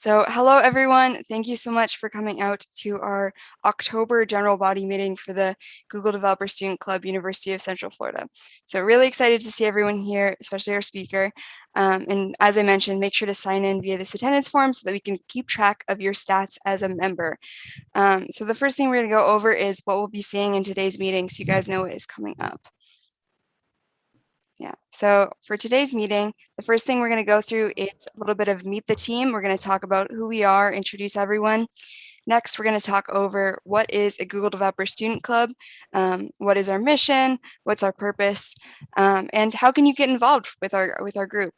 So hello, everyone. Thank you so much for coming out to our October general body meeting for the Google Developer Student Club, University of Central Florida. So really excited to see everyone here, especially our speaker. And as I mentioned, make sure to sign in via this attendance form so that we can keep track of your stats as a member. So the first thing we're going to go over is what we'll be seeing in today's meeting so you guys know what is coming up. Yeah, so for today's meeting, the first thing we're going to go through is a little bit of meet the team. We're going to talk about who we are, introduce everyone. Next, we're going to talk over what is a Google Developer Student Club, what is our mission, what's our purpose, and how can you get involved with our group.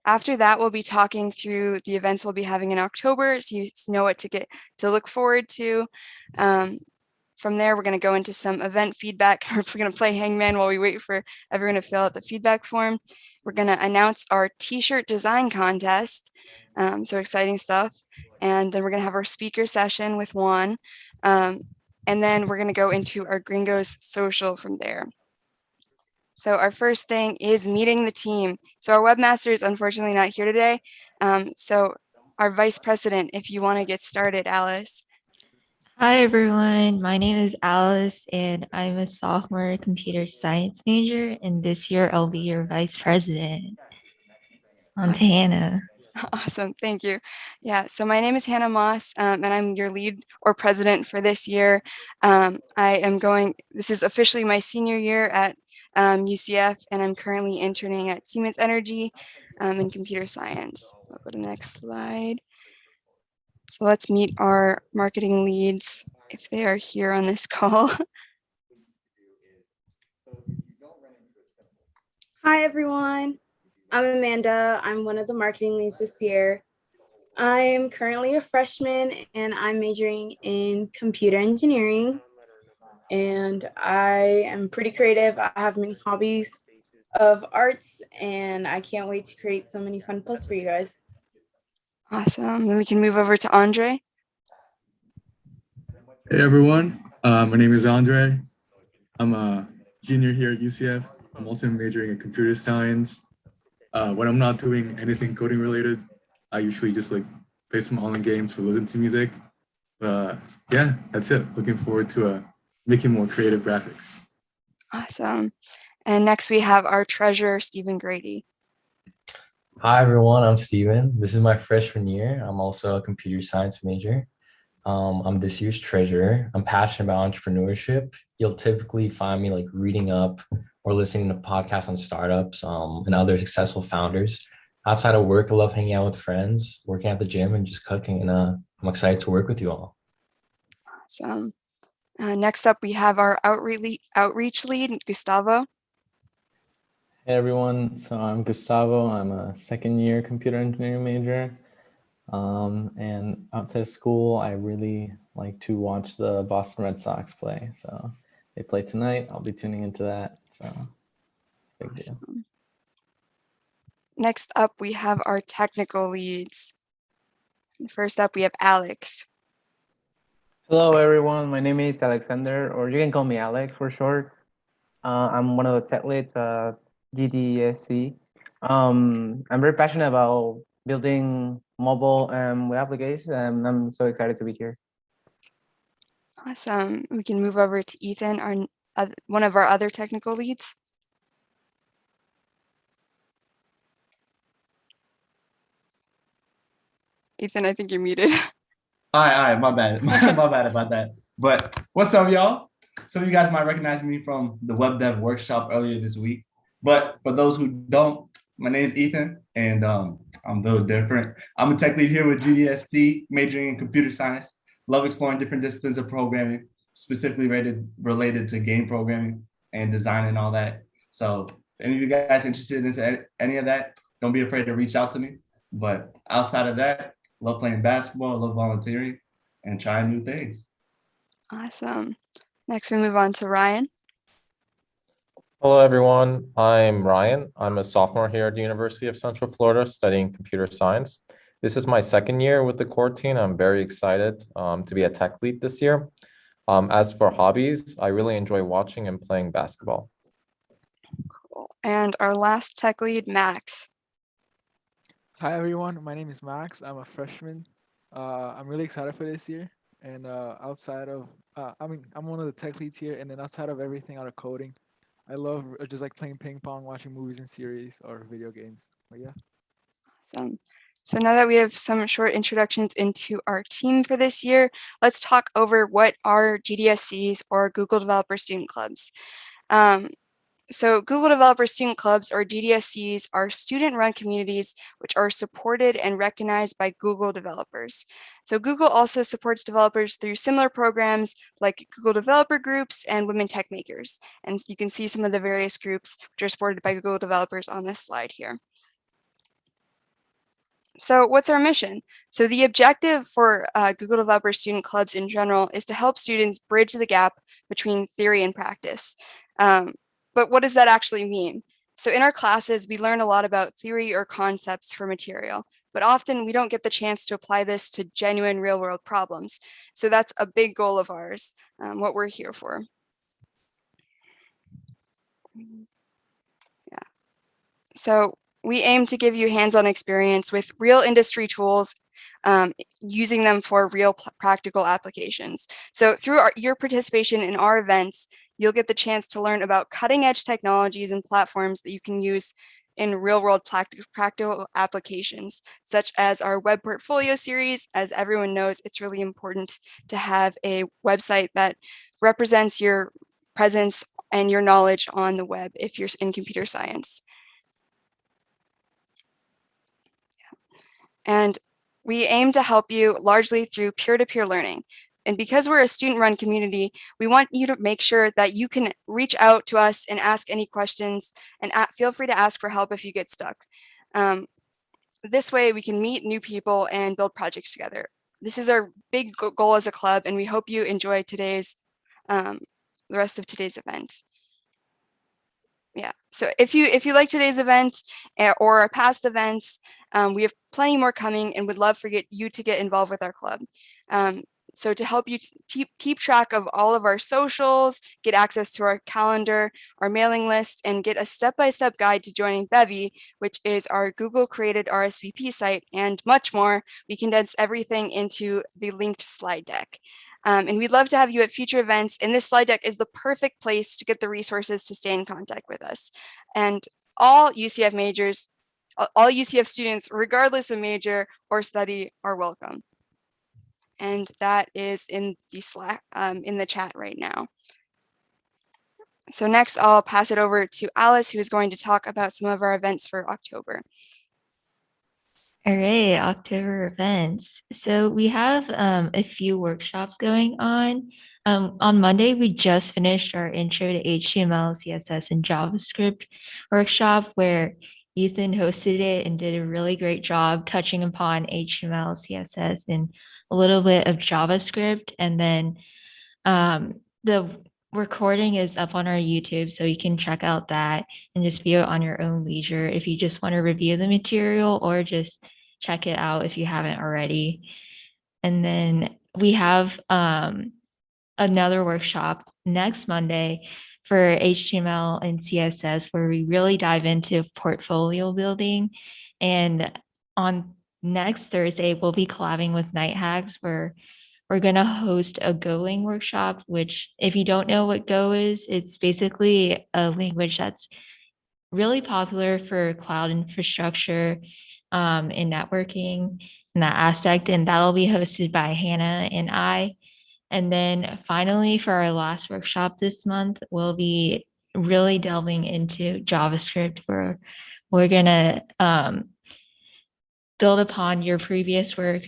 After that, we'll be talking through the events we'll be having in October, so you know what to look forward to. From there, we're going to go into some event feedback. We're going to play hangman while we wait for everyone to fill out the feedback form. We're going to announce our T-shirt design contest. So exciting stuff. And then we're going to have our speaker session with Juan. And then we're going to go into our Gringos social from there. So our first thing is meeting the team. So our webmaster is unfortunately not here today. So our vice president, if you want to get started, Alice. Hi everyone, my name is Alice and I'm a sophomore computer science major, and this year I'll be your vice president. On to Awesome. Hannah. Awesome, thank you. Yeah, so my name is Hannah Moss, and I'm your lead or president for this year. This is officially my senior year at UCF, and I'm currently interning at Siemens Energy in computer science. So I'll go to the next slide. So let's meet our marketing leads if they are here on this call. Hi, everyone. I'm Amanda. I'm one of the marketing leads this year. I am currently a freshman and I'm majoring in computer engineering. And I am pretty creative. I have many hobbies of arts and I can't wait to create so many fun posts for you guys. Awesome, then we can move over to Andre. Hey everyone, my name is Andre. I'm a junior here at UCF. I'm also majoring in computer science. When I'm not doing anything coding related, I usually just play some online games or listen to music. Yeah, that's it. Looking forward to making more creative graphics. Awesome. And next we have our treasurer, Stephen Grady. Hi everyone, I'm Steven. This is my freshman year. I'm also a computer science major. I'm this year's treasurer. I'm passionate about entrepreneurship. You'll typically find me reading up or listening to podcasts on startups and other successful founders. Outside of work, I love hanging out with friends, working at the gym, and just cooking. And I'm excited to work with you all. Awesome. Next up, we have our outreach lead, Gustavo. Hey everyone, so I'm Gustavo. I'm a second year computer engineering major. And outside of school, I really like to watch the Boston Red Sox play. So they play tonight. I'll be tuning into that. So big deal. Next up, we have our technical leads. First up, we have Alex. Hello everyone, my name is Alexander, or you can call me Alex for short. I'm one of the tech leads at GDSC. I'm very passionate about building mobile and web applications, and I'm so excited to be here. Awesome. We can move over to Ethan, one of our other technical leads. Ethan, I think you're muted. Hi, my bad. My bad about that. But what's up, y'all? Some of you guys might recognize me from the Web Dev Workshop earlier this week. But for those who don't, my name is Ethan, and I'm built different. I'm a tech lead here with GDSC, majoring in computer science. Love exploring different disciplines of programming, specifically related to game programming and design and all that. So if any of you guys interested in any of that, don't be afraid to reach out to me. But outside of that, love playing basketball, love volunteering, and trying new things. Awesome. Next, we move on to Ryan. Hello, everyone. I'm Ryan. I'm a sophomore here at the University of Central Florida studying computer science. This is my second year with the core team. I'm very excited to be a tech lead this year. As for hobbies, I really enjoy watching and playing basketball. Cool. And our last tech lead, Max. Hi everyone, my name is Max. I'm a freshman. I'm really excited for this year. And outside of, I'm one of the tech leads here. And then outside of everything out of coding, I love just like playing ping pong, watching movies and series or video games. But yeah. Awesome. So now that we have some short introductions into our team for this year, let's talk over what are GDSCs or Google Developer Student Clubs. So Google Developer Student Clubs or GDSCs are student-run communities which are supported and recognized by Google developers. So Google also supports developers through similar programs like Google Developer Groups and Women Tech Makers. And you can see some of the various groups which are supported by Google developers on this slide here. So what's our mission? So the objective for Google Developer Student Clubs in general is to help students bridge the gap between theory and practice. But what does that actually mean? So in our classes, we learn a lot about theory or concepts for material, but often we don't get the chance to apply this to genuine real world problems. So that's a big goal of ours, what we're here for. Yeah. So we aim to give you hands-on experience with real industry tools, using them for real practical applications. So through your participation in our events, you'll get the chance to learn about cutting-edge technologies and platforms that you can use in real-world practical applications, such as our web portfolio series. As everyone knows, it's really important to have a website that represents your presence and your knowledge on the web if you're in computer science. And we aim to help you largely through peer-to-peer learning. And because we're a student-run community, we want you to make sure that you can reach out to us and ask any questions, and feel free to ask for help if you get stuck. This way we can meet new people and build projects together. This is our big goal as a club, and we hope you enjoy today's, the rest of today's event. Yeah, so if you like today's event or our past events, we have plenty more coming and would love for you to get involved with our club. So to help you keep track of all of our socials, get access to our calendar, our mailing list, and get a step-by-step guide to joining Bevy, which is our Google-created RSVP site, and much more, we condensed everything into the linked slide deck. And we'd love to have you at future events, and this slide deck is the perfect place to get the resources to stay in contact with us. And all UCF majors, all UCF students, regardless of major or study, are welcome. And that is in the Slack, in the chat right now. So next, I'll pass it over to Alice, who is going to talk about some of our events for October. All right, October events. So we have a few workshops going on. On Monday, we just finished our intro to HTML, CSS, and JavaScript workshop where Ethan hosted it and did a really great job touching upon HTML, CSS, and a little bit of JavaScript. And then the recording is up on our YouTube, so you can check out that and just view it on your own leisure if you just want to review the material, or just check it out if you haven't already. And then we have another workshop next Monday for HTML and CSS where we really dive into portfolio building. And on next Thursday, we'll be collabing with Night Hacks where we're going to host a Goling workshop, which if you don't know what Go is, it's basically a language that's really popular for cloud infrastructure and networking in that aspect. And that'll be hosted by Hannah and I. And then finally, for our last workshop this month, we'll be really delving into JavaScript where we're going to build upon your previous work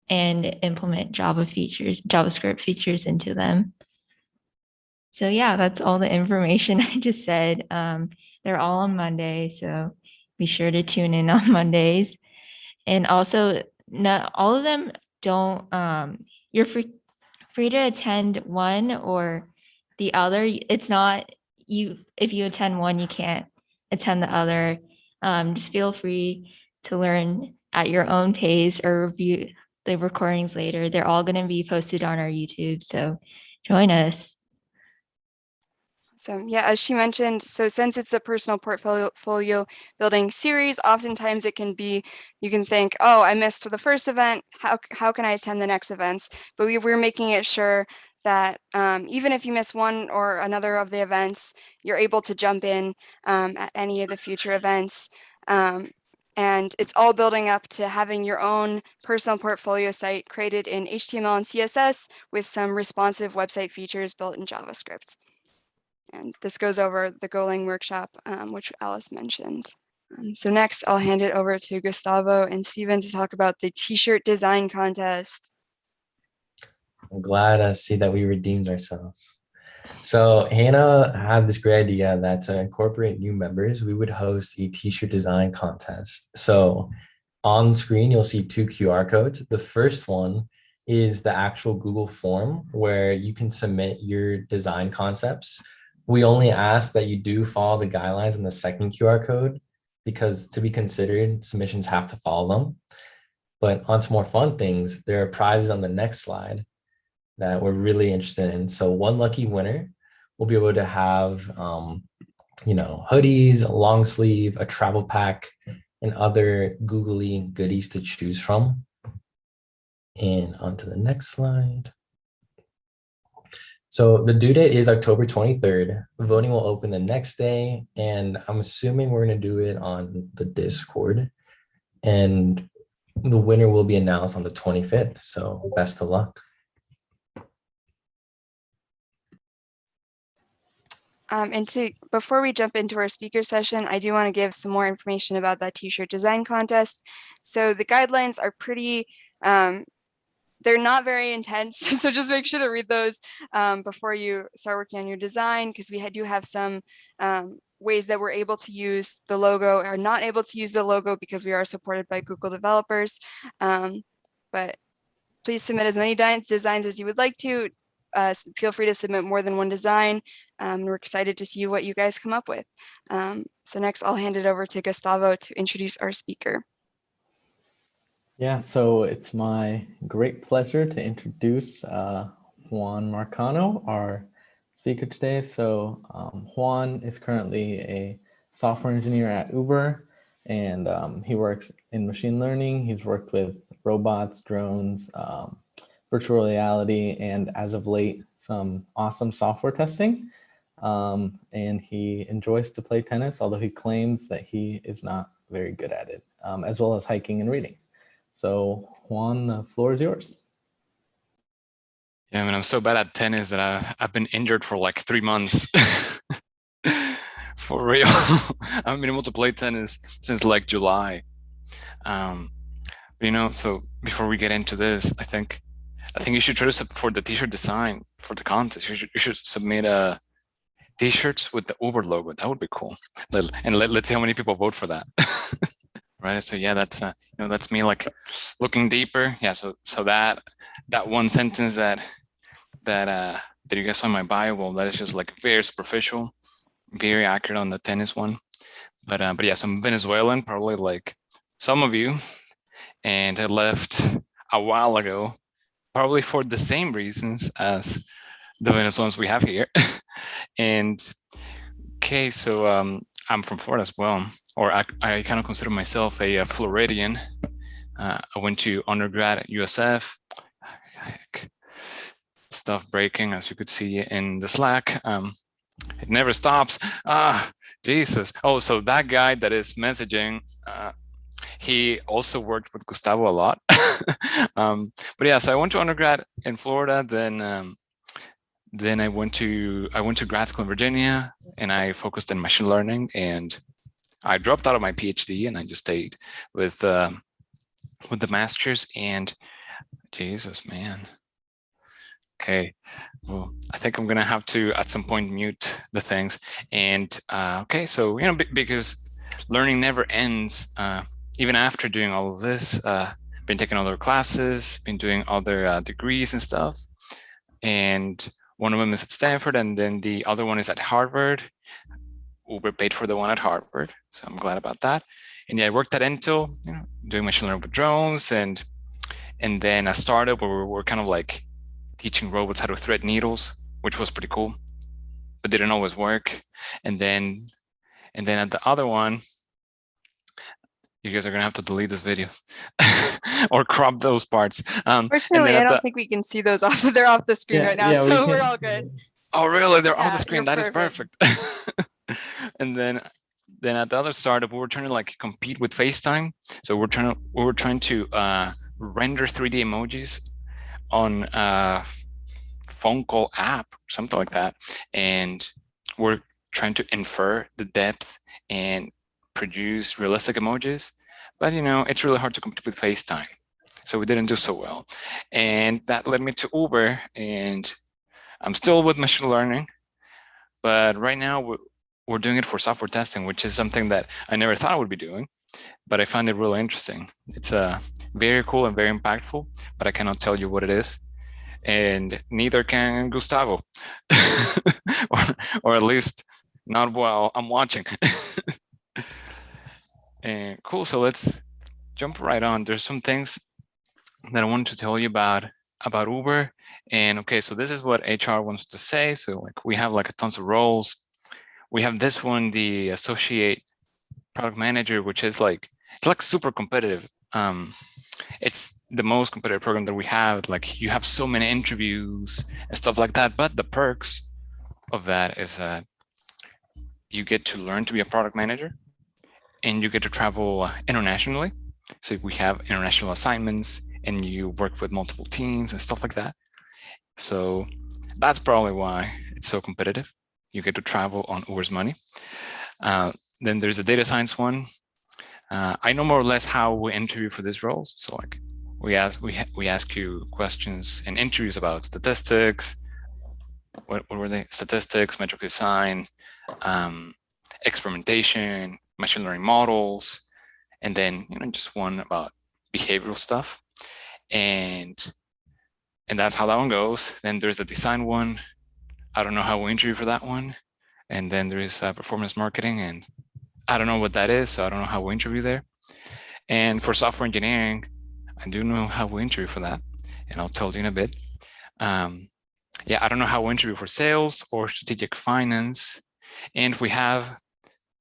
and implement JavaScript features into them. So yeah, that's all the information I just said. They're all on Monday, so be sure to tune in on Mondays. And also, not all of them don't, you're free to attend one or the other. It's not if you attend one, you can't attend the other. Just feel free to learn at your own pace or review the recordings later. They're all going to be posted on our YouTube, so join us. So yeah, as she mentioned, so since it's a personal portfolio building series, oftentimes it can be, you can think, oh, I missed the first event, how can I attend the next events? But we're making it sure that even if you miss one or another of the events, you're able to jump in at any of the future events. And it's all building up to having your own personal portfolio site created in HTML and CSS with some responsive website features built in JavaScript. And this goes over the Goling Workshop, which Alice mentioned. So next, I'll hand it over to Gustavo and Steven to talk about the T-shirt design contest. I'm glad to see that we redeemed ourselves. So Hannah had this great idea that to incorporate new members, we would host a T-shirt design contest. So on screen, you'll see 2 QR codes. The first one is the actual Google form where you can submit your design concepts. We only ask that you do follow the guidelines in the second QR code because to be considered, submissions have to follow them. But onto more fun things, there are prizes on the next slide that we're really interested in. So one lucky winner will be able to have, hoodies, a long sleeve, a travel pack, and other googly goodies to choose from. And onto the next slide. So the due date is October 23rd. Voting will open the next day, and I'm assuming we're going to do it on the Discord. And the winner will be announced on the 25th. So best of luck. Before we jump into our speaker session, I do want to give some more information about that T-shirt design contest. So the guidelines are pretty, they're not very intense. So just make sure to read those before you start working on your design, because we do have some ways that we're able to use the logo or not able to use the logo because we are supported by Google developers. But please submit as many designs as you would like to. Feel free to submit more than one design. We're excited to see what you guys come up with. So next, I'll hand it over to Gustavo to introduce our speaker. Yeah, so it's my great pleasure to introduce Juan Marcano, our speaker today. So Juan is currently a software engineer at Uber, and he works in machine learning. He's worked with robots, drones, virtual reality, and as of late, some awesome software testing. And he enjoys to play tennis, although he claims that he is not very good at it, as well as hiking and reading. So Juan, the floor is yours. Yeah, I mean, I'm so bad at tennis that I've been injured for like 3 months. For real. I haven't been able to play tennis since like July. So before we get into this, I think you should try to for the T-shirt design for the contest. You should submit T-shirts with the Uber logo. That would be cool. Let's see how many people vote for that. Right. So yeah, that's me like looking deeper. Yeah. So that one sentence that you guys saw in my bio, well, that is just like very superficial, very accurate on the tennis one. But yeah, so I'm Venezuelan, probably like some of you, and I left a while ago, probably for the same reasons as the Venezuelans we have here. And okay, so I'm from Florida as well, or I kind of consider myself a Floridian. I went to undergrad at USF. Stuff breaking, as you could see in the Slack. It never stops. Jesus. Oh, so that guy that is messaging, he also worked with Gustavo a lot. But yeah, so I went to undergrad in Florida, then I went to grad school in Virginia, and I focused in machine learning, and I dropped out of my PhD and I just stayed with the master's. And Jesus, man. Okay, well, I think I'm gonna have to at some point mute the things. And okay, so because learning never ends, even after doing all of this. Been taking other classes, been doing other degrees and stuff, and one of them is at Stanford, and then the other one is at Harvard. Uber paid for the one at Harvard, so I'm glad about that. And yeah, I worked at Intel, doing machine learning with drones, and then a startup where we're kind of like teaching robots how to thread needles, which was pretty cool. but didn't always work. And then at the other one, you guys are gonna have to delete this video or crop those parts. And Fortunately, then I at don't the, think we can see those off. They're off the screen right now, yeah, we so we're can- all good. oh really? They're off the Yeah, screen. you're That is perfect. And then at the other startup, we were trying to like compete with FaceTime. So we were trying to render 3D emojis on a phone call app, something like that. And we're trying to infer the depth and produce realistic emojis. But you know, it's really hard to compete with FaceTime. So we didn't do so well. And that led me to Uber, and I'm still with machine learning, but right now we're doing it for software testing, which is something that I never thought I would be doing, but I find it really interesting. It's very cool and very impactful, but I cannot tell you what it is. And neither can Gustavo, or at least not while I'm watching. And cool, so let's jump right on. There's some things that I wanted to tell you about Uber. And okay, so this is what HR wants to say. So like we have like a tons of roles. We have this one, the associate product manager, which is like, it's like super competitive. It's the most competitive program that we have. Like you have so many interviews and stuff like that. But the perks of that is that you get to learn to be a product manager and you get to travel internationally. So we have international assignments and you work with multiple teams and stuff like that. So that's probably why it's so competitive. You get to travel on Uber's money. Then there's a data science one. I know more or less how we interview for these roles. So like we ask you questions and interviews about statistics. What were they? Statistics, metric design, experimentation, machine learning models, and then just one about behavioral stuff. And that's how that one goes. Then there's the design one. I don't know how we interview for that one. And then there is performance marketing, and I don't know what that is, so I don't know how we interview there. And for software engineering, I do know how we interview for that, and I'll tell you in a bit. Yeah, I don't know how we interview for sales or strategic finance. And we have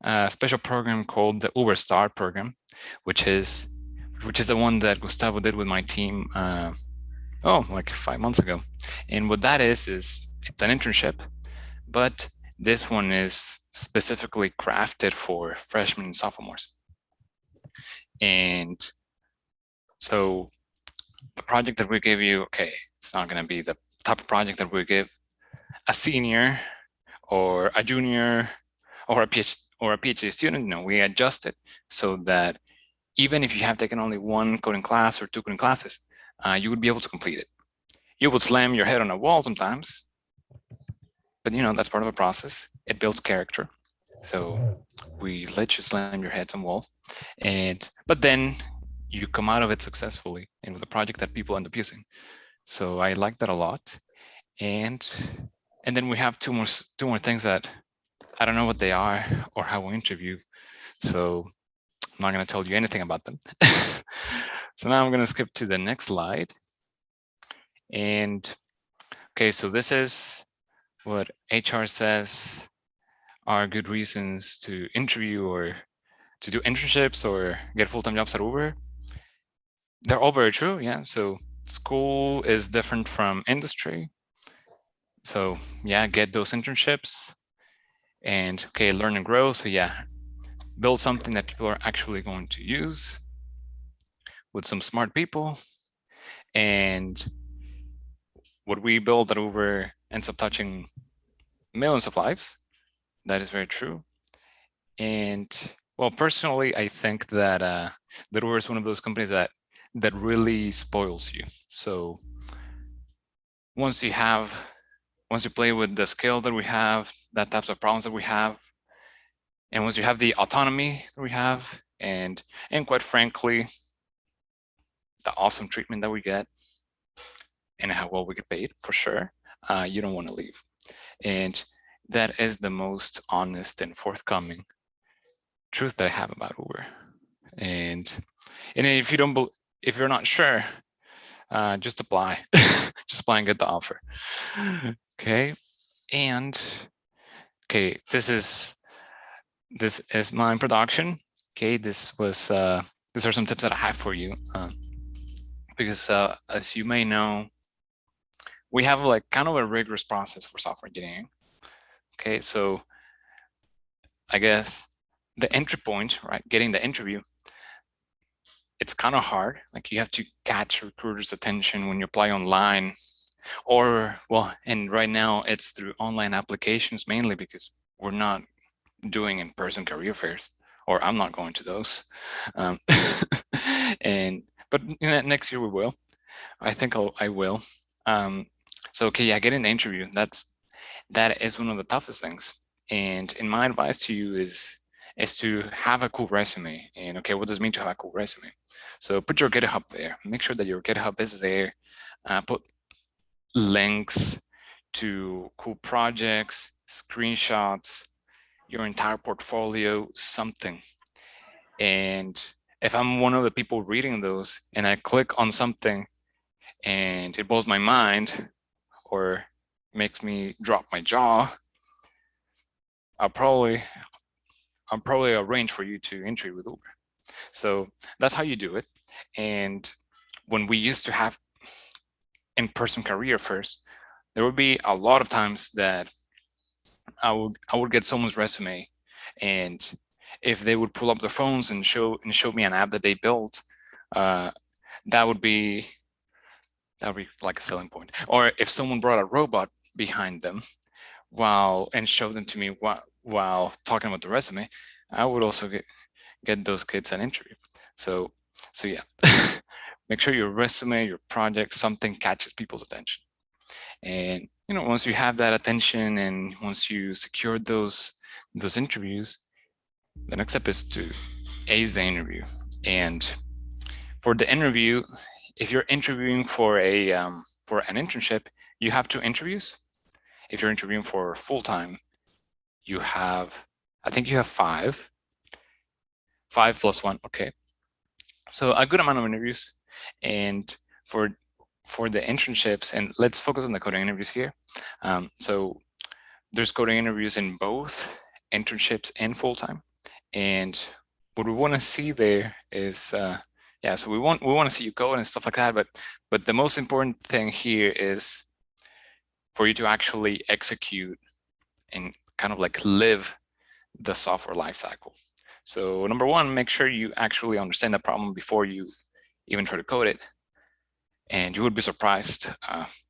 a special program called the Uber Star program, which is the one that Gustavo did with my team like 5 months ago. And what that is it's an internship, but this one is specifically crafted for freshmen and sophomores. And so the project that we give you, okay, it's not going to be the type of project that we give a senior or a junior or a PhD student. No, we adjust it so that even if you have taken only one coding class or two coding classes, you would be able to complete it. You would slam your head on a wall sometimes, but that's part of the process. It builds character. So we let you slam your heads on walls, but then you come out of it successfully and with a project that people end up using. So I like that a lot. And then we have two more things that I don't know what they are or how we interview. So I'm not going to tell you anything about them. So now I'm going to skip to the next slide. And okay, so this is what HR says are good reasons to interview or to do internships or get full-time jobs at Uber. They're all very true, yeah. So school is different from industry. So yeah, get those internships and okay, learn and grow. So yeah, build something that people are actually going to use with some smart people. And what we build at Uber ends up touching millions of lives. That is very true. And well, personally, I think that Uber is one of those companies that really spoils you. So once you play with the skill that we have, that types of problems that we have, and once you have the autonomy that we have, and quite frankly, the awesome treatment that we get, and how well we get paid, for sure, you don't want to leave. And that is the most honest and forthcoming truth that I have about Uber. And if you're not sure, just apply. Just apply and get the offer. Okay. And okay, this is my introduction. Okay, these are some tips that I have for you, because as you may know, we have like kind of a rigorous process for software engineering. Okay, so I guess the entry point, right, getting the interview, it's kind of hard. Like you have to catch recruiters' attention when you apply online, or well, and right now it's through online applications mainly because we're not doing in-person career fairs, or I'm not going to those. But next year we will. I think I will. So okay, yeah, getting the interview, that is one of the toughest things. And in my advice to you is to have a cool resume. And okay, what does it mean to have a cool resume? So put your GitHub there. Make sure that your GitHub is there. Put links to cool projects, screenshots, your entire portfolio, something. And if I'm one of the people reading those and I click on something and it blows my mind or makes me drop my jaw, I'll probably arrange for you to interview with Uber. So that's how you do it. And when we used to have in-person career fairs, there would be a lot of times that I would get someone's resume, and if they would pull up their phones and show me an app that they built, that would be like a selling point. Or if someone brought a robot behind them and showed them to me while talking about the resume, I would also get those kids an interview. So yeah, make sure your resume, your project, something catches people's attention. And once you have that attention and once you secure those interviews, the next step is to ace the interview. And for the interview, if you're interviewing for an internship, you have 2 interviews. If you're interviewing for full-time, I think you have 5. 5 plus 1, okay. So a good amount of interviews. And for the internships, and let's focus on the coding interviews here. So there's coding interviews in both internships and full-time. And what we want to see there is, so we want to see you code and stuff like that. But the most important thing here is for you to actually execute and kind of like live the software lifecycle. So number 1, make sure you actually understand the problem before you even try to code it. And you would be surprised.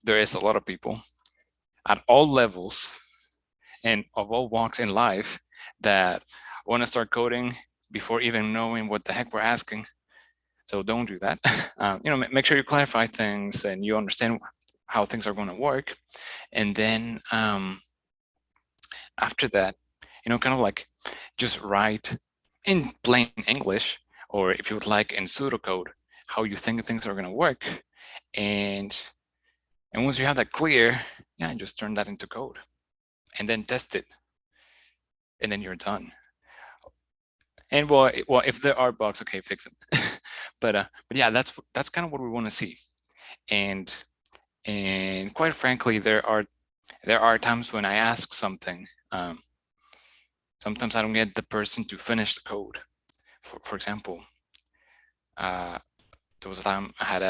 There is a lot of people at all levels and of all walks in life that want to start coding before even knowing what the heck we're asking. So don't do that. Make sure you clarify things and you understand how things are going to work. And then after that, kind of like just write in plain English, or if you would like in pseudocode, how you think things are going to work. And once you have that clear, just turn that into code and then test it. And then you're done. And well, if there are bugs, okay, fix them. but yeah, that's kind of what we want to see. And quite frankly, there are times when I ask something. Sometimes I don't get the person to finish the code. For example, there was a time I had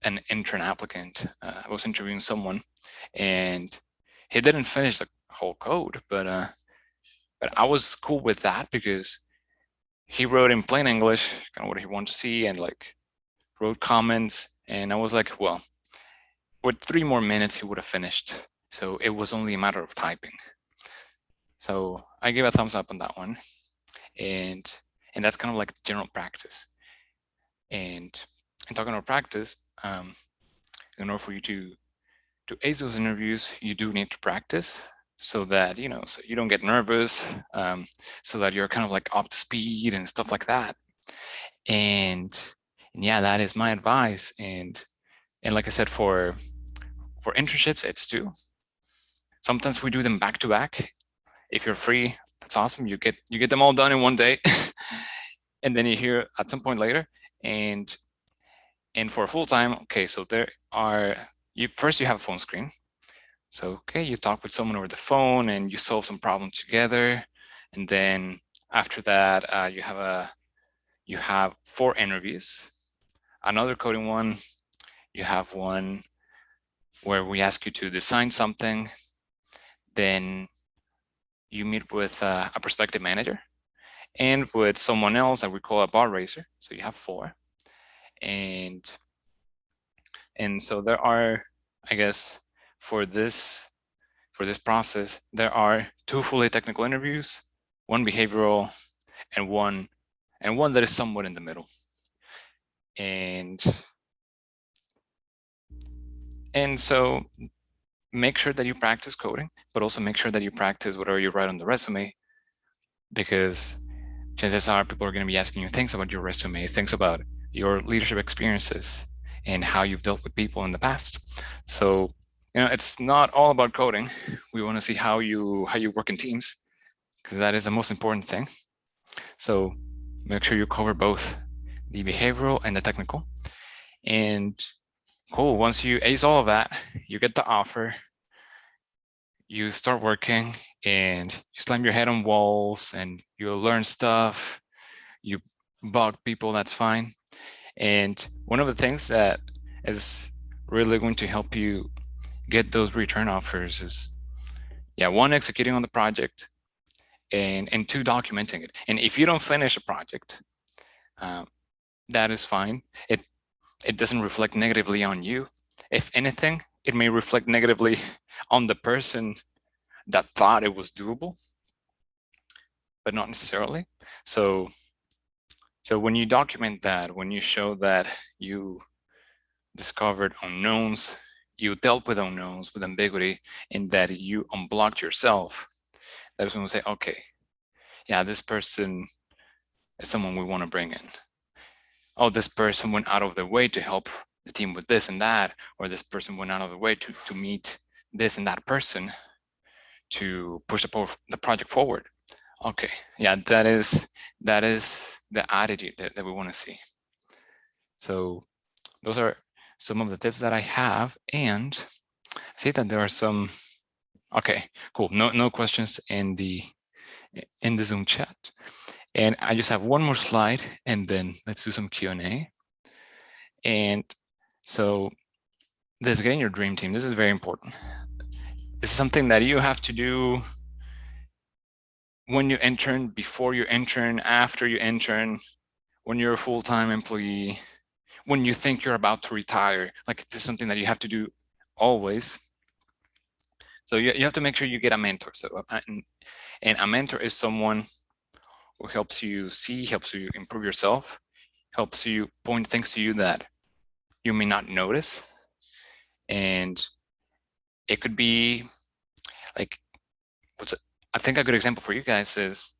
an intern applicant. I was interviewing someone, and he didn't finish the whole code, but I was cool with that because he wrote in plain English kind of what he wanted to see and like wrote comments, and I was like, well, with 3 more minutes he would have finished. So it was only a matter of typing. So I gave a thumbs up on that one, and that's kind of like general practice. And talking about practice, in order for you to ace those interviews, you do need to practice so that so you don't get nervous, so that you're kind of like up to speed and stuff like that. And yeah, that is my advice. And like I said, for internships, it's 2. Sometimes we do them back to back. If you're free, that's awesome. You get them all done in one day, and then you hear at some point later. And for full time, okay, so there are first you have a phone screen. So, okay, you talk with someone over the phone and you solve some problems together. And then after that, you have 4 interviews. Another coding one, you have one where we ask you to design something. Then you meet with a prospective manager and with someone else that we call a bar raiser. So you have 4. And so there are, I guess, for this process, there are 2 fully technical interviews, 1 behavioral, and one that is somewhat in the middle. And so make sure that you practice coding, but also make sure that you practice whatever you write on the resume, because chances are people are going to be asking you things about your resume, things about your leadership experiences and how you've dealt with people in the past. So, it's not all about coding. We want to see how you work in teams, because that is the most important thing. So make sure you cover both the behavioral and the technical. And cool, once you ace all of that, you get the offer, you start working and you slam your head on walls and you'll learn stuff, you bug people, that's fine. And one of the things that is really going to help you get those return offers is, 1, executing on the project, and 2, documenting it. And if you don't finish a project, that is fine. It doesn't reflect negatively on you. If anything, it may reflect negatively on the person that thought it was doable, but not necessarily. So when you document that, when you show that you discovered unknowns, you dealt with unknowns, with ambiguity, and that you unblocked yourself, that is when we say, okay, yeah, this person is someone we want to bring in. Oh, this person went out of their way to help the team with this and that, or this person went out of the way to meet this and that person to push the project forward. Okay, yeah, that is the attitude that we want to see. So those are some of the tips that I have, and I see that there are some. Okay, cool. No questions in the Zoom chat, and I just have one more slide, and then let's do some Q&A. And so this getting your dream team. This is very important. This is something that you have to do when you intern, before you intern, after you intern, when you're a full-time employee, when you think you're about to retire. Like, this is something that you have to do always. So you have to make sure you get a mentor. So and a mentor is someone who helps you see, helps you improve yourself, helps you point things to you that you may not notice. And it could be like, I think a good example for you guys is,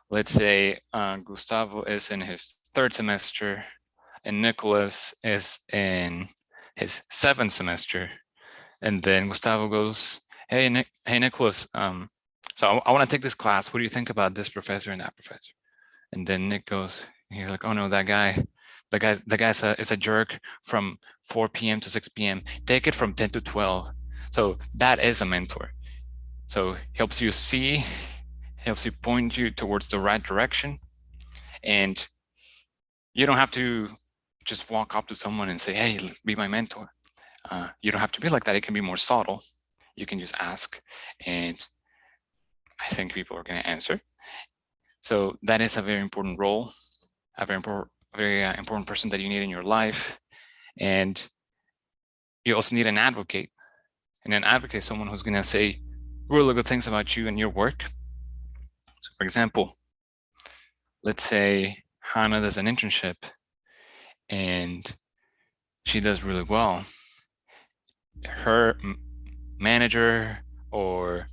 let's say Gustavo is in his 3rd semester and Nicholas is in his 7th semester. And then Gustavo goes, hey, Nicholas, so I want to take this class. What do you think about this professor and that professor? And then Nick goes, he's like, oh no, that guy is a jerk from 4 p.m. to 6 p.m. Take it from 10 to 12. So that is a mentor. So helps you see, helps you point you towards the right direction. And you don't have to just walk up to someone and say, hey, be my mentor. You don't have to be like that. It can be more subtle. You can just ask, and I think people are going to answer. So that is a very important role, a very important person that you need in your life. And you also need an advocate. And an advocate is someone who's going to say really good things about you and your work. So for example, let's say Hannah does an internship and she does really well. Her manager or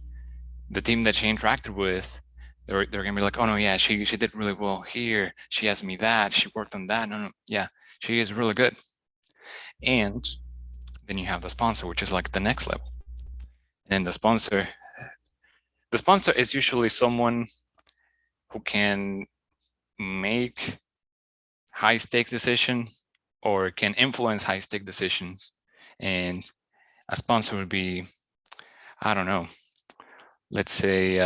the team that she interacted with, they're gonna be like, oh no, yeah, she did really well here. She asked me that, she worked on that. No, yeah, she is really good. And then you have the sponsor, which is like the next level. And the sponsor is usually someone who can make high stakes decisions or can influence high stake decisions. And a sponsor would be I don't know, let's say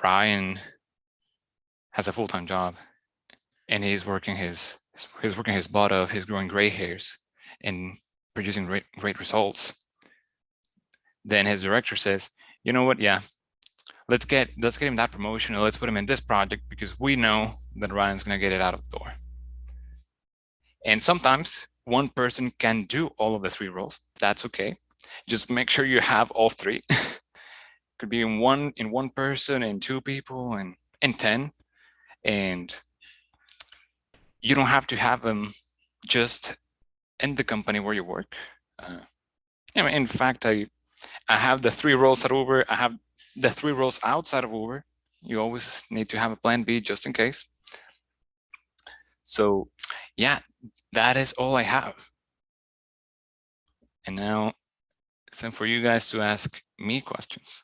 Ryan has a full-time job and he's working his butt off, he's growing gray hairs and producing great results. Then his director says, you know what, yeah, let's get him that promotion and let's put him in this project because we know that Ryan's gonna get it out of the door. And sometimes one person can do all of the 3 roles. That's okay. Just make sure you have all 3. Could be in one person, in 2 people, and in 10. And you don't have to have them just in the company where you work. In fact, I have the 3 roles at Uber. I have the 3 roles outside of Uber. You always need to have a plan B just in case. So yeah, that is all I have. And now it's time for you guys to ask me questions.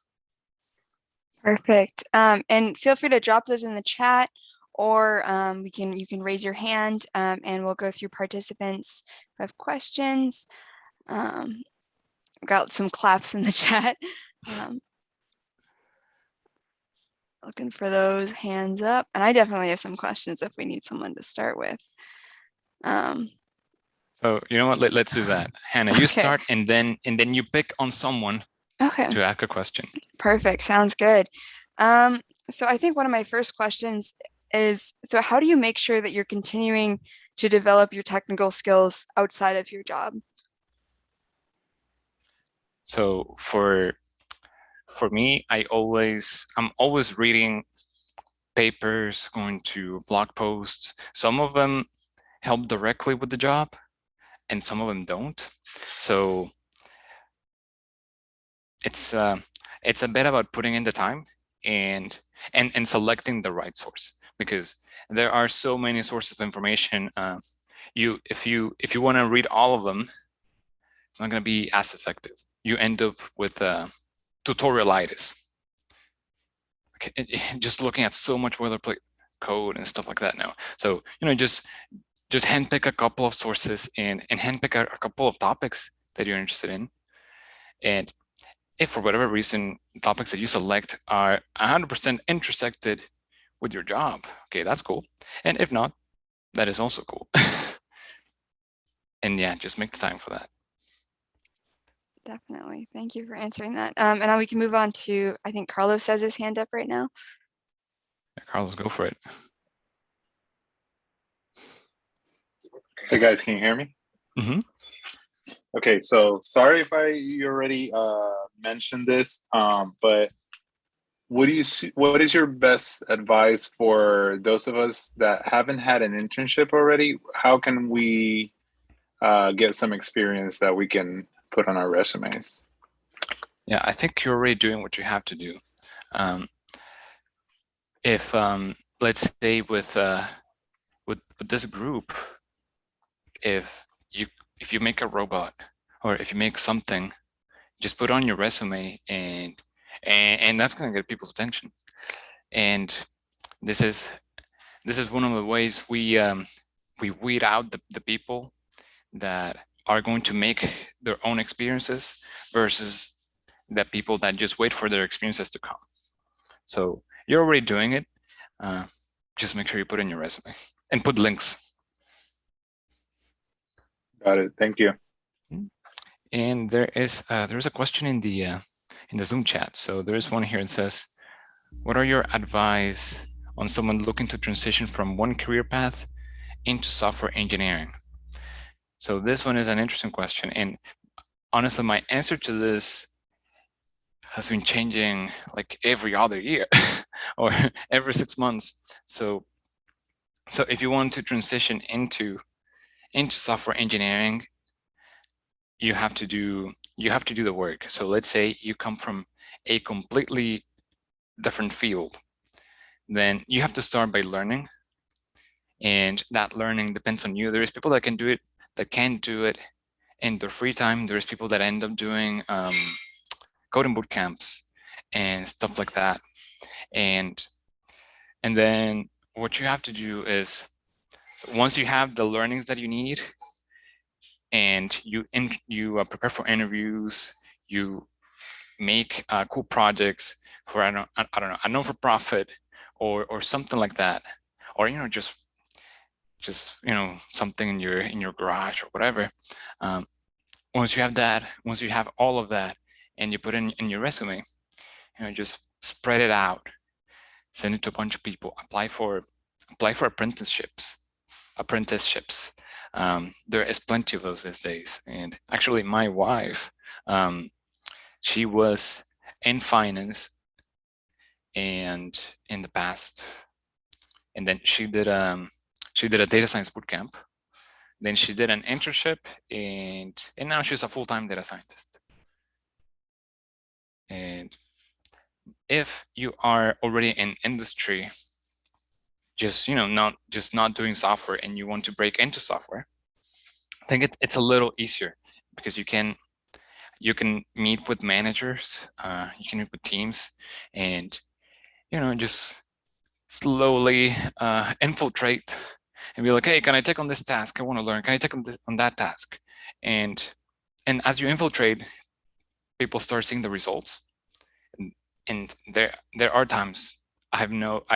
Perfect. And feel free to drop those in the chat, or you can raise your hand and we'll go through participants who have questions. Got some claps in the chat. Looking for those hands up, and I definitely have some questions if we need someone to start with. So you know what? Let's do that. Hannah, you start, and then you pick on someone to ask a question. Perfect. Sounds good. So I think one of my first questions is, so how do you make sure that you're continuing to develop your technical skills outside of your job? So for me, I'm always reading papers, going to blog posts. Some of them help directly with the job and some of them don't. So it's a bit about putting in the time and selecting the right source, because there are so many sources of information. If you want to read all of them, it's not going to be as effective. You end up with tutorialitis. Okay, just looking at so much boilerplate code and stuff like that now. So just handpick a couple of sources and handpick a couple of topics that you're interested in. And if for whatever reason topics that you select are 100% intersected with your job, okay, that's cool. And if not, that is also cool. And yeah, just make the time for that. Definitely. Thank you for answering that. And now we can move on to, I think Carlos has his hand up right now. Yeah, Carlos, go for it. Hey guys, can you hear me? Mm-hmm. Okay, so sorry if you already mentioned this, but what is your best advice for those of us that haven't had an internship already? How can we get some experience that we can put on our resumes? Yeah, I think you're already doing what you have to do. If let's say with this group, if you make a robot or if you make something, just put on your resume and that's going to get people's attention. And this is one of the ways we weed out the people that are going to make their own experiences versus the people that just wait for their experiences to come. So you're already doing it. Just make sure you put in your resume and put links. Got it. Thank you. And there is a question in the Zoom chat. So there is one here that says, what are your advice on someone looking to transition from one career path into software engineering? So this one is an interesting question. And honestly, my answer to this has been changing like every other year or every 6 months. So if you want to transition into software engineering, you have to do the work. So let's say you come from a completely different field, then you have to start by learning, and that learning depends on you. There is people that can do it, that can't do it in their free time. There's people that end up doing coding boot camps and stuff like that. And then what you have to do is, so once you have the learnings that you need, and you prepare for interviews, you make cool projects for I don't know, a non-for-profit or something like that, or just something in your garage or whatever. Once you have all of that, and you put in your resume, just spread it out, send it to a bunch of people, apply for apprenticeships. There is plenty of those these days. And actually, my wife, she was in finance and in the past, and then she did a data science bootcamp. Then she did an internship, and now she's a full-time data scientist. And if you are already in industry, just not doing software, and you want to break into software, I think it's a little easier, because you can meet with managers, you can meet with teams, and just slowly infiltrate and be like, hey, can I take on this task? I want to learn. Can I take on that task? And as you infiltrate, people start seeing the results. And there are times I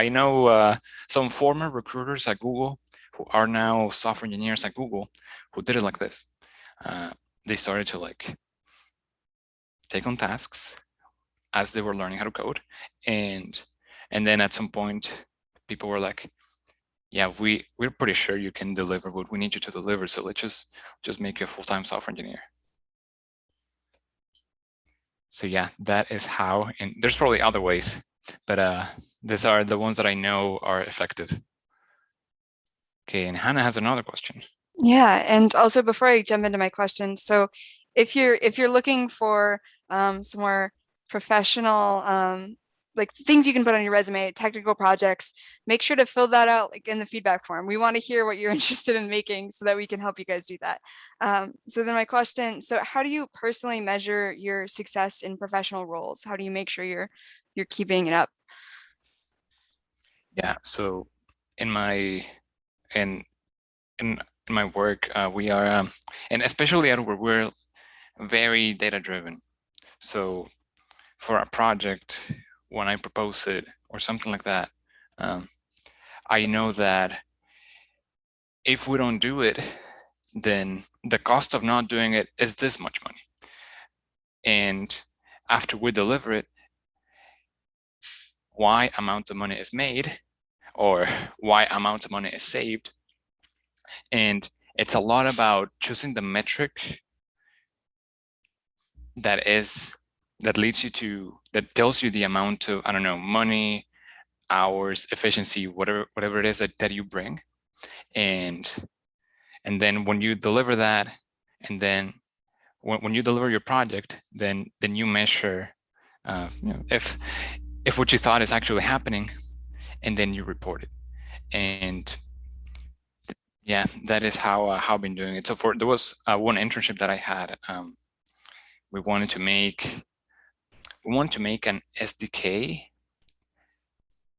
know some former recruiters at Google who are now software engineers at Google who did it like this. They started to take on tasks as they were learning how to code, and then at some point people were like, yeah, we're pretty sure you can deliver what we need you to deliver, so let's just make you a full-time software engineer. So yeah, that is how, and there's probably other ways, but these are the ones that I know are effective. Okay, and Hannah has another question. Yeah, and also before I jump into my question, so if you're looking for some more professional like things you can put on your resume, technical projects, make sure to fill that out in the feedback form. We want to hear what you're interested in making so that we can help you guys do that. So then my question, so how do you personally measure your success in professional roles? How do you make sure you're keeping it up? Yeah, so in my work, we are, and especially at work, we're very data driven. So for a project, when I propose it or something like that, I know that if we don't do it, then the cost of not doing it is this much money. And after we deliver it, Y amount of money is made, or Y amount of money is saved. And it's a lot about choosing the metric that tells you the amount of, I don't know, money, hours, efficiency, whatever it is that you bring. And then when you deliver that, and then when you deliver your project, then you measure if what you thought is actually happening, and then you report it. And yeah, that is how I've been doing it. So there was one internship that I had. We wanted to make an SDK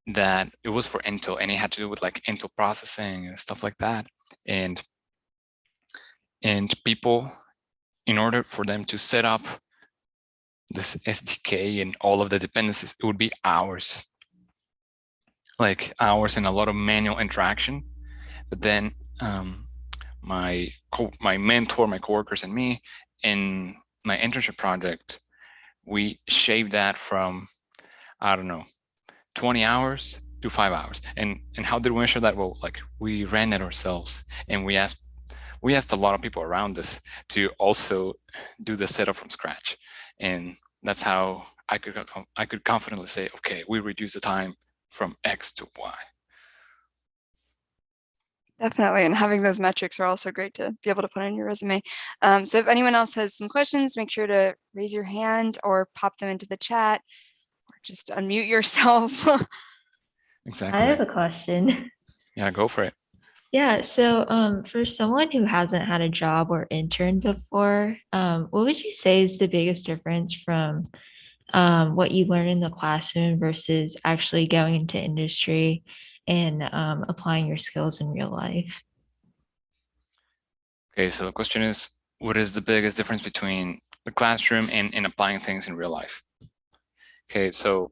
that it was for Intel, and it had to do with Intel processing and stuff like that. And people, in order for them to set up this SDK and all of the dependencies, it would be hours, and a lot of manual interaction. But then my mentor, my coworkers, and me in my internship project, we shaved that from, I don't know, 20 hours to 5 hours. And how did we measure that? Well, we ran it ourselves, and we asked a lot of people around us to also do the setup from scratch. And that's how I could confidently say, okay, we reduced the time from X to Y. Definitely, and having those metrics are also great to be able to put on your resume. So if anyone else has some questions, make sure to raise your hand or pop them into the chat, or just unmute yourself. Exactly. I have a question. Yeah, go for it. Yeah, so for someone who hasn't had a job or intern before, what would you say is the biggest difference from what you learn in the classroom versus actually going into industry and applying your skills in real life? Okay, so the question is, what is the biggest difference between the classroom and applying things in real life? Okay, so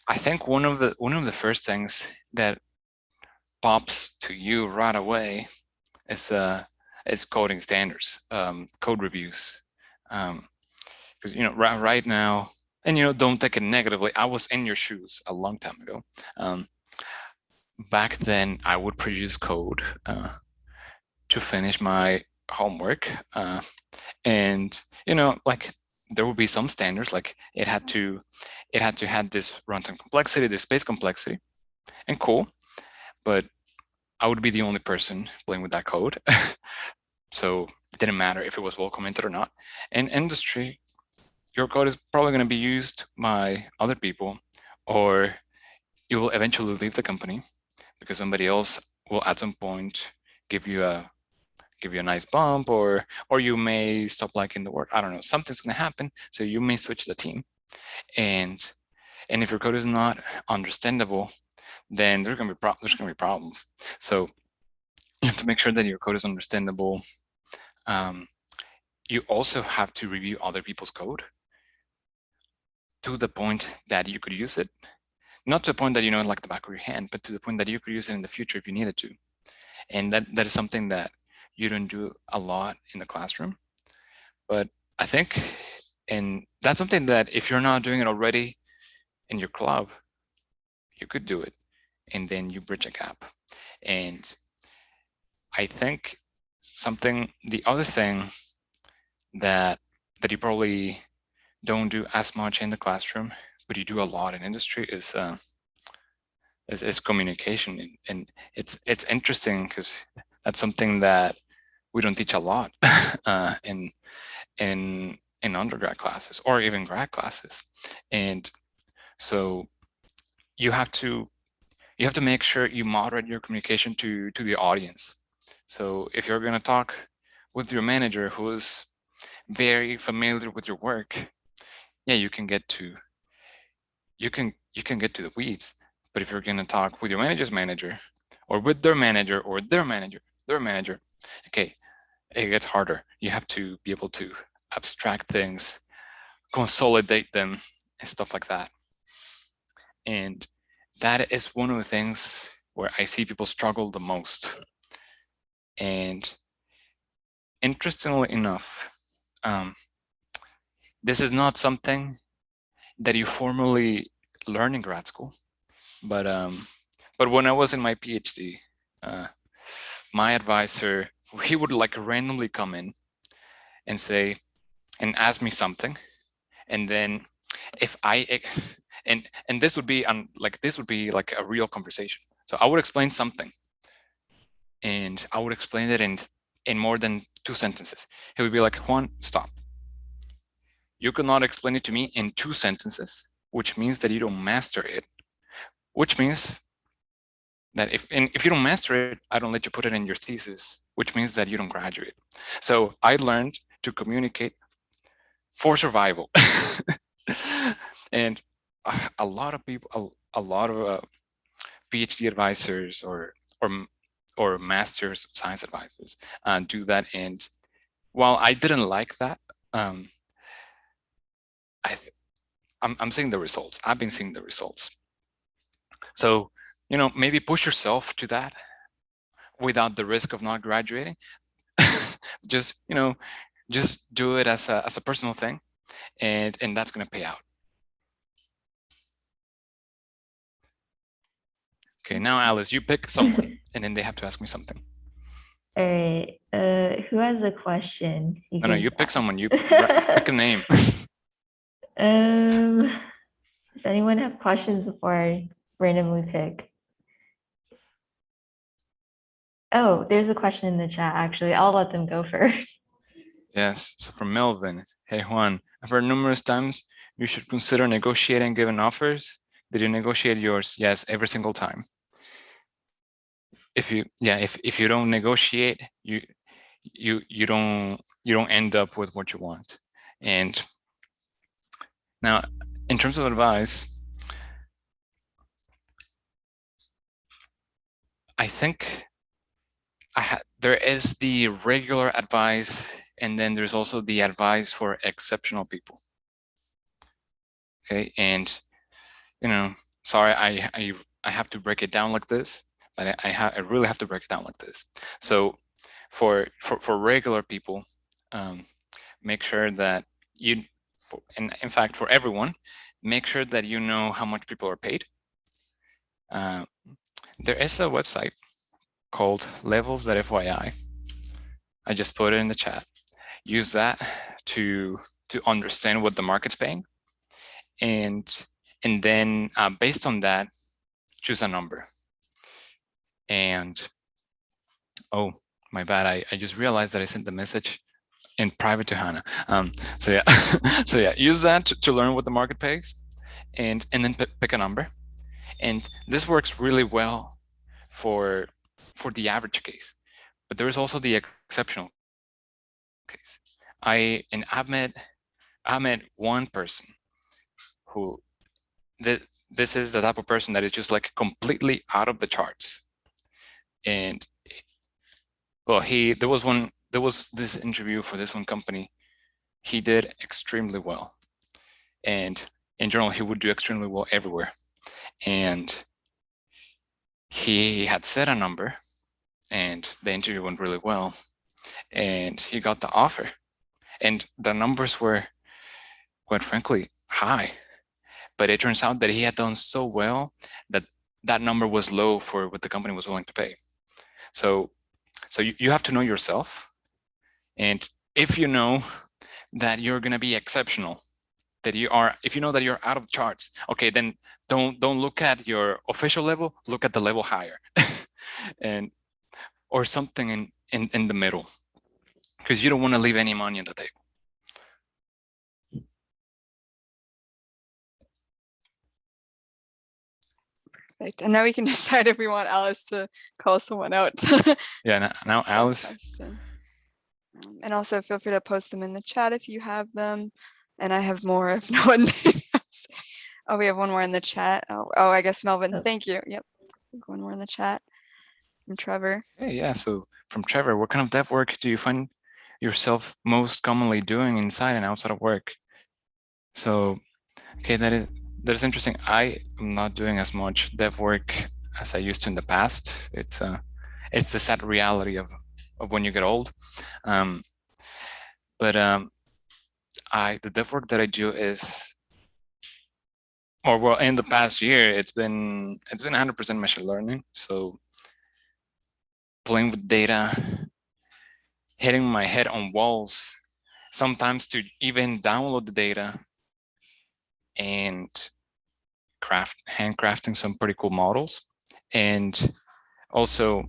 I think one of the first things that pops to you right away is coding standards, code reviews, because right now, and don't take it negatively. I was in your shoes a long time ago. Back then, I would produce code to finish my homework, and like there would be some standards, like it had to have this runtime complexity, this space complexity, and cool. But I would be the only person playing with that code. So it didn't matter if it was well commented or not. In industry, your code is probably going to be used by other people, or you will eventually leave the company because somebody else will at some point give you a nice bump, or you may stop liking the work. I don't know, something's going to happen, so you may switch the team. And if your code is not understandable, then there's going to be problems. So you have to make sure that your code is understandable. You also have to review other people's code to the point that you could use it. Not to the point that you know it like the back of your hand, but to the point that you could use it in the future if you needed to. And that is something that you don't do a lot in the classroom. But I think, and that's something that if you're not doing it already in your club, you could do it, and then you bridge a gap. And I think the other thing that you probably don't do as much in the classroom, but you do a lot in industry is communication. And it's interesting because that's something that we don't teach a lot in undergrad classes or even grad classes. And so you have to make sure you moderate your communication to the audience. So if you're going to talk with your manager who is very familiar with your work, yeah, you can get to the weeds. But if you're going to talk with your manager's manager, or with their manager, or their manager, okay, it gets harder. You have to be able to abstract things, consolidate them, and stuff like that. And that is one of the things where I see people struggle the most. And interestingly enough, this is not something that you formally learn in grad school, but when I was in my PhD, my advisor, he would like randomly come in and say, and ask me something, and then if and this would be like a real conversation. So I would explain something, and I would explain it in more than 2 sentences. He would be like, Juan, stop. You could not explain it to me in 2 sentences, which means that you don't master it, which means that if you don't master it, I don't let you put it in your thesis, which means that you don't graduate. So I learned to communicate for survival. And a lot of people, a lot of PhD advisors or masters of science advisors do that. And while I didn't like that, I'm seeing the results. I've been seeing the results. So, maybe push yourself to that without the risk of not graduating. Just do it as a personal thing, and that's going to pay out. Okay, now Alice, you pick someone, and then they have to ask me something. All right. Who has a question? No, you pick someone. You pick a name. Does anyone have questions before I randomly pick? Oh, there's a question in the chat, actually. I'll let them go first. Yes, so from Melvin. Hey, Juan, I've heard numerous times you should consider negotiating given offers. Did you negotiate yours? Yes, every single time. If you don't negotiate, you don't end up with what you want. And now, in terms of advice, I think there is the regular advice And then there's also the advice for exceptional people. Okay, and sorry, I have to break it down like this, but I really have to break it down like this. So for regular people, make sure that and in fact, for everyone, make sure that you know how much people are paid. There is a website called levels.fyi. I just put it in the chat. Use that to understand what the market's paying, and then based on that, choose a number. And oh, my bad, I just realized that I sent the message in private to Hannah. So yeah, so yeah, use that to learn what the market pays, and then pick a number. And this works really well for the average case, but there is also the exceptional case. I've met one person who this is the type of person that is just like completely out of the charts. And well, there was this interview for this one company. He did extremely well, and in general, he would do extremely well everywhere. And he had set a number, and the interview went really well, and he got the offer. And the numbers were, quite frankly, high. But it turns out that he had done so well that that number was low for what the company was willing to pay. So you have to know yourself. And if you know that you're going to be exceptional, that if you know that you're out of charts, okay, then don't look at your official level, look at the level higher, or something in the middle, because you don't want to leave any money on the table. Perfect. And now we can decide if we want Alice to call someone out. Yeah, now Alice. And also feel free to post them in the chat if you have them. And I have more if no one knows. Oh, we have one more in the chat. Oh, I guess Melvin, thank you. Yep, one more in the chat from Trevor. Hey, yeah, so from Trevor, what kind of dev work do you find yourself most commonly doing inside and outside of work? So, okay, that is interesting. I am not doing as much dev work as I used to in the past. It's the sad reality of when you get old. The dev work that I do is, in the past year, it's been 100% machine learning. So playing with data, hitting my head on walls, sometimes to even download the data and handcrafting some pretty cool models. And also,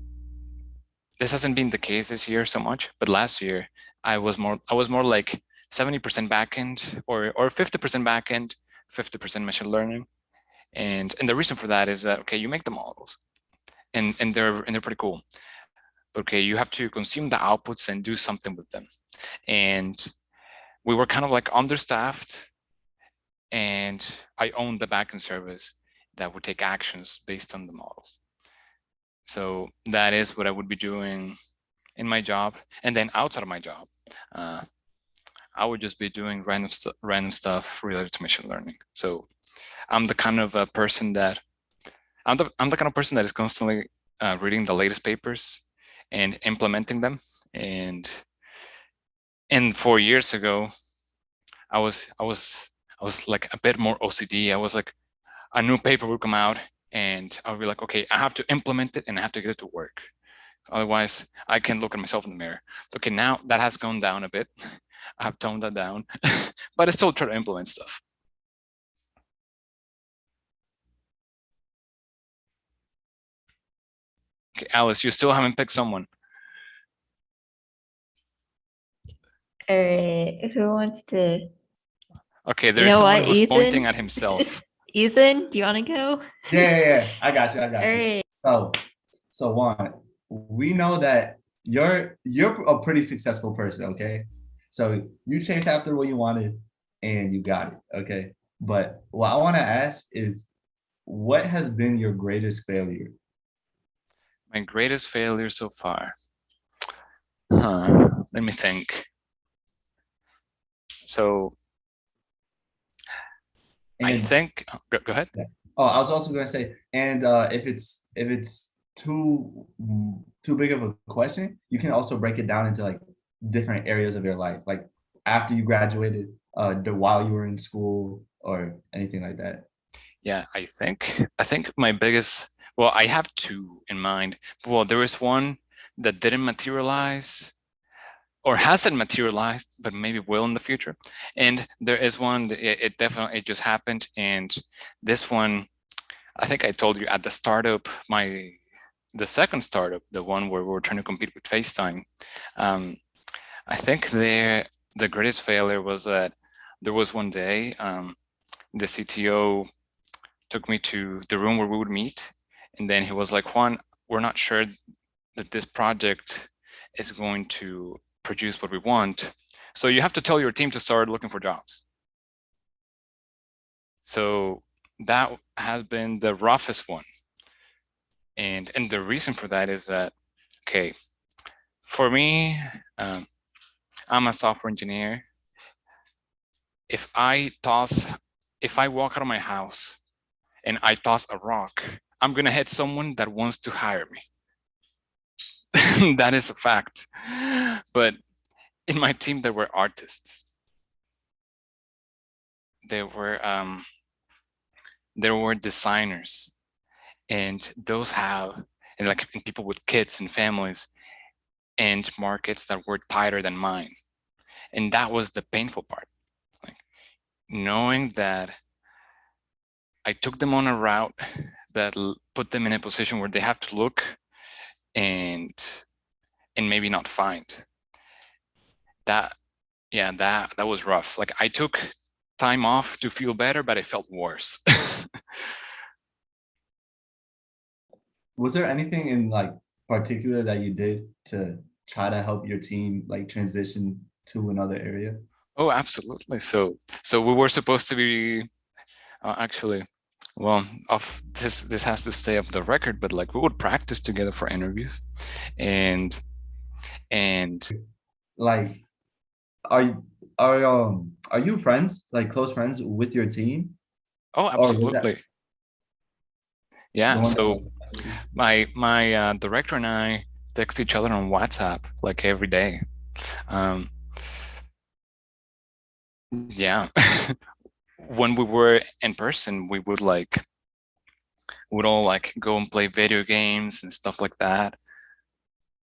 this hasn't been the case this year so much, but last year I was more like 70% backend or 50% backend, 50% machine learning. And the reason for that is that, okay, you make the models and they're pretty cool. Okay, you have to consume the outputs and do something with them. And we were kind of like understaffed, and I owned the backend service that would take actions based on the models. So that is what I would be doing in my job. And then outside of my job, I would just be doing random stuff related to machine learning. So I'm the kind of person that is constantly reading the latest papers and implementing them. And 4 years ago, I was like a bit more OCD. I was like, a new paper would come out and I'll be like, okay, I have to implement it and I have to get it to work. Otherwise, I can't look at myself in the mirror. Okay, now that has gone down a bit. I have toned that down, but I still try to implement stuff. Okay, Alice, you still haven't picked someone. All right, who wants to? Okay, there's someone who's pointing at himself. Ethan, do you want to go? Yeah. I got you. All right. So Juan, we know that you're a pretty successful person, okay? So you chased after what you wanted and you got it, okay? But what I want to ask is, what has been your greatest failure? My greatest failure so far. Let me think. So I think, go ahead. Yeah. Oh, I was also going to say, and if it's too big of a question, you can also break it down into like different areas of your life, like after you graduated, while you were in school, or anything like that. Yeah, I think my biggest, well, I have two in mind. Well, there is one that didn't materialize or hasn't materialized, but maybe will in the future. And there is one that it definitely just happened. And this one, I think I told you at the startup, the second startup, the one where we were trying to compete with FaceTime. I think the greatest failure was that there was one day, the CTO took me to the room where we would meet. And then he was like, Juan, we're not sure that this project is going to produce what we want. So you have to tell your team to start looking for jobs. So that has been the roughest one. And the reason for that is that, okay, for me, I'm a software engineer. If I walk out of my house and I toss a rock, I'm gonna hit someone that wants to hire me. That is a fact. But in my team, there were artists. There were designers, and those have, and like people with kids and families, and markets that were tighter than mine. And that was the painful part, like knowing that I took them on a route that put them in a position where they have to look and maybe not find. That, yeah, that was rough. Like I took time off to feel better, but I felt worse. Was there anything in like particular that you did to try to help your team like transition to another area? Oh, absolutely. So we were supposed to be actually, well, this has to stay off the record, but like we would practice together for interviews, and like, are you friends, like close friends with your team? oh, absolutely. Yeah. So my director and I text each other on WhatsApp like every day. Yeah. When we were in person, we would all like go and play video games and stuff like that,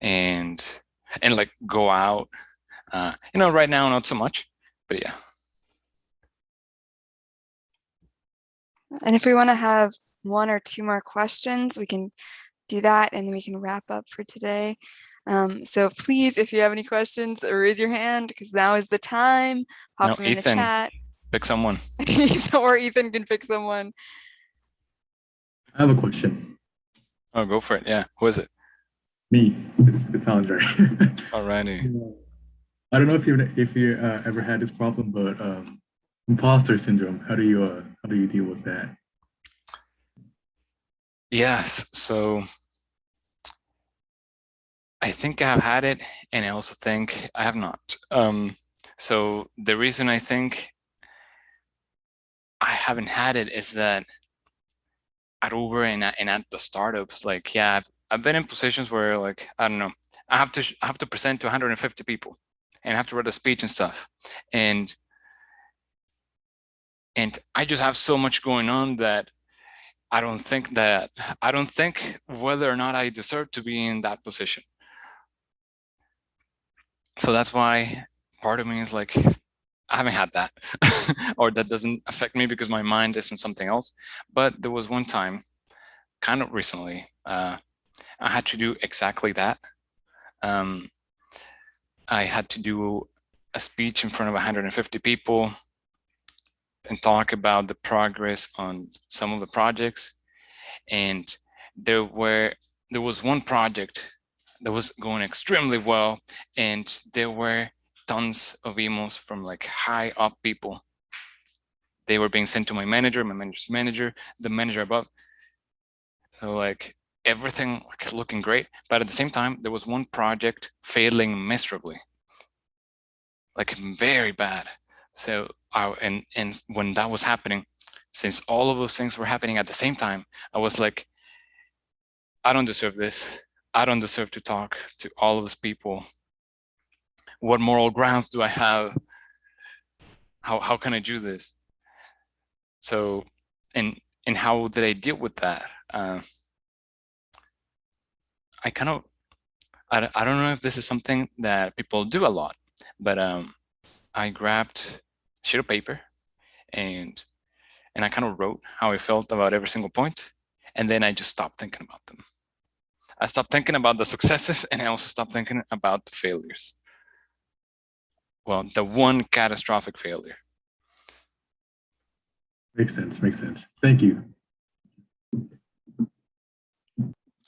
and like go out. Right now not so much, but yeah. And if we want to have one or two more questions, we can do that, and then we can wrap up for today. So please, if you have any questions, raise your hand, because now is the time. Pop them in the chat. Pick someone. Or Ethan can pick someone. I have a question. Oh, go for it. Yeah. Who is it? Me. It's Andre. Alrighty. I don't know if you ever had this problem, but imposter syndrome. How do you deal with that? Yes. So I think I've had it, and I also think I have not. So the reason I think I haven't had it is that at Uber and at the startups, like, yeah, I've been in positions where, like, I don't know, I have to present to 150 people and I have to write a speech and stuff, and I just have so much going on that I don't think whether or not I deserve to be in that position. So that's why part of me is like, I haven't had that, or that doesn't affect me because my mind is in something else. But there was one time, kind of recently, I had to do exactly that. I had to do a speech in front of 150 people and talk about the progress on some of the projects. And there was one project that was going extremely well, and there were tons of emails from like high up people. They were being sent to my manager, my manager's manager, the manager above. So like everything like looking great, but at the same time, there was one project failing miserably, like very bad. So and when that was happening, since all of those things were happening at the same time, I was like, I don't deserve this. I don't deserve to talk to all of those people. What moral grounds do I have? How can I do this? So, and how did I deal with that? I don't know if this is something that people do a lot, but I grabbed a sheet of paper and I kind of wrote how I felt about every single point, and then I just stopped thinking about them. I stopped thinking about the successes, and I also stopped thinking about the failures. Well, the one catastrophic failure. Makes sense. Makes sense. Thank you.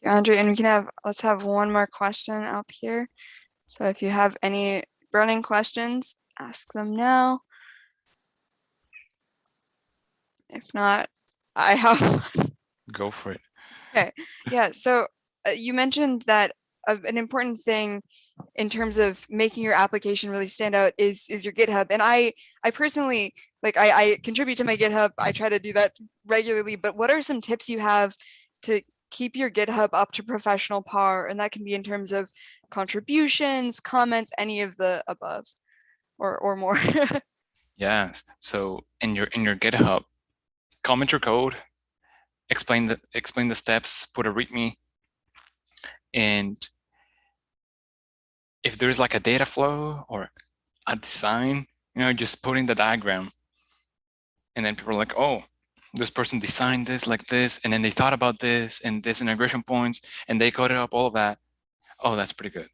Andre, and let's have one more question up here. So if you have any burning questions, ask them now. If not, I have. Go for it. Okay. Yeah. So you mentioned that an important thing in terms of making your application really stand out is your GitHub. And I personally, like, I contribute to my GitHub. I try to do that regularly, but what are some tips you have to keep your GitHub up to professional par? And that can be in terms of contributions, comments, any of the above or more. Yes. So in your GitHub, comment your code, explain the steps, put a README, and if there's like a data flow or a design, just putting the diagram, and then people are like, oh, this person designed this like this, and then they thought about this and this integration points, and they coded up all of that. Oh, that's pretty good.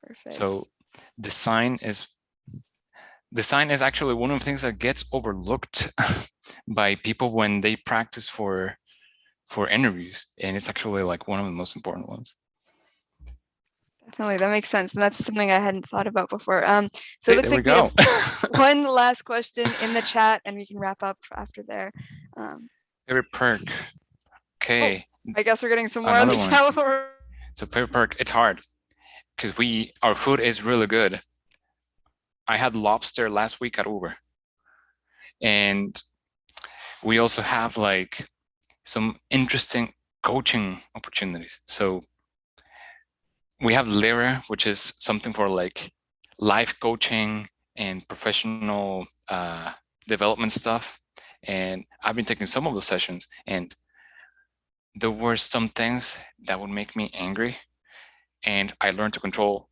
Perfect. So design is actually one of the things that gets overlooked by people when they practice for interviews, and it's actually like one of the most important ones. Definitely, that makes sense, and that's something I hadn't thought about before. So it looks There like we we go. have one last question in the chat, and we can wrap up after there. Favorite perk. Okay. I guess we're getting some more on Another the one. chat. So favorite perk, it's hard because our food is really good. I had lobster last week at Uber, and we also have like some interesting coaching opportunities. So we have Lyra, which is something for like life coaching and professional development stuff. And I've been taking some of those sessions, and there were some things that would make me angry, and I learned to control.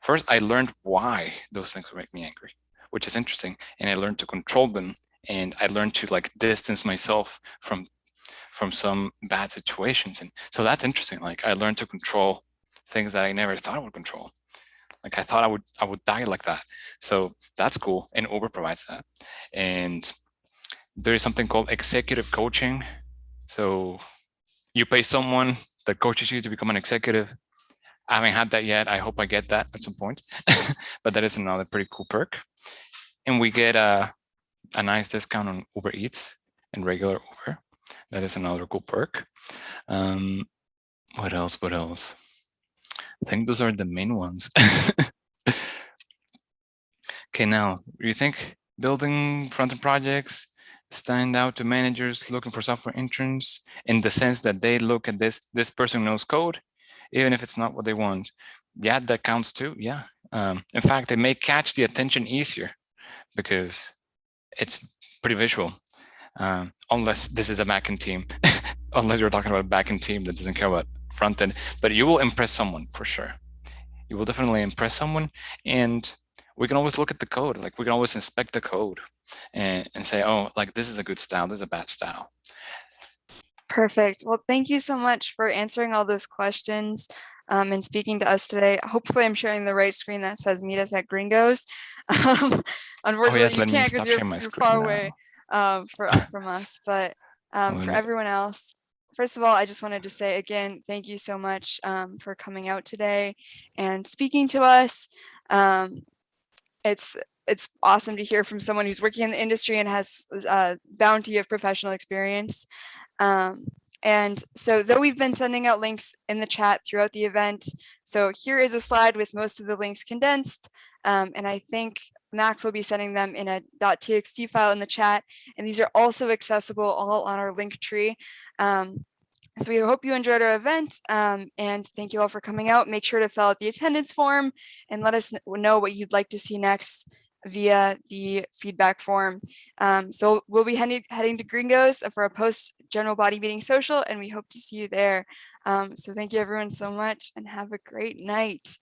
First, I learned why those things would make me angry, which is interesting, and I learned to control them, and I learned to like distance myself from some bad situations. And so that's interesting. Like I learned to control things that I never thought I would control. Like I thought I would die like that. So that's cool, and Uber provides that. And there is something called executive coaching. So you pay someone that coaches you to become an executive. I haven't had that yet. I hope I get that at some point. But that is another pretty cool perk. And we get a nice discount on Uber Eats and regular Uber. That is another cool perk. What else? What else? I think those are the main ones. Okay, now, do you think building front-end projects stand out to managers looking for software interns in the sense that they look at this person knows code, even if it's not what they want? Yeah, that counts too. Yeah. In fact, it may catch the attention easier because it's pretty visual, unless this is a backend team, unless you're talking about a backend team that doesn't care about front end, but you will impress someone for sure. You will definitely impress someone, and we can always look at the code. Like we can always inspect the code and say, oh, like this is a good style, this is a bad style. Perfect. Well, thank you so much for answering all those questions and speaking to us today. Hopefully I'm sharing the right screen that says meet us at Gringos. Unfortunately, yes, you can't because you're far away from us, but for everyone else, first of all, I just wanted to say again, thank you so much for coming out today and speaking to us. It's awesome to hear from someone who's working in the industry and has a bounty of professional experience. And so though we've been sending out links in the chat throughout the event, so here is a slide with most of the links condensed. And I think Max will be sending them in a .txt file in the chat. And these are also accessible all on our link tree. So we hope you enjoyed our event, and thank you all for coming out. Make sure to fill out the attendance form and let us know what you'd like to see next via the feedback form. So we'll be heading to Gringos for a post general body meeting social, and we hope to see you there. So thank you everyone so much and have a great night.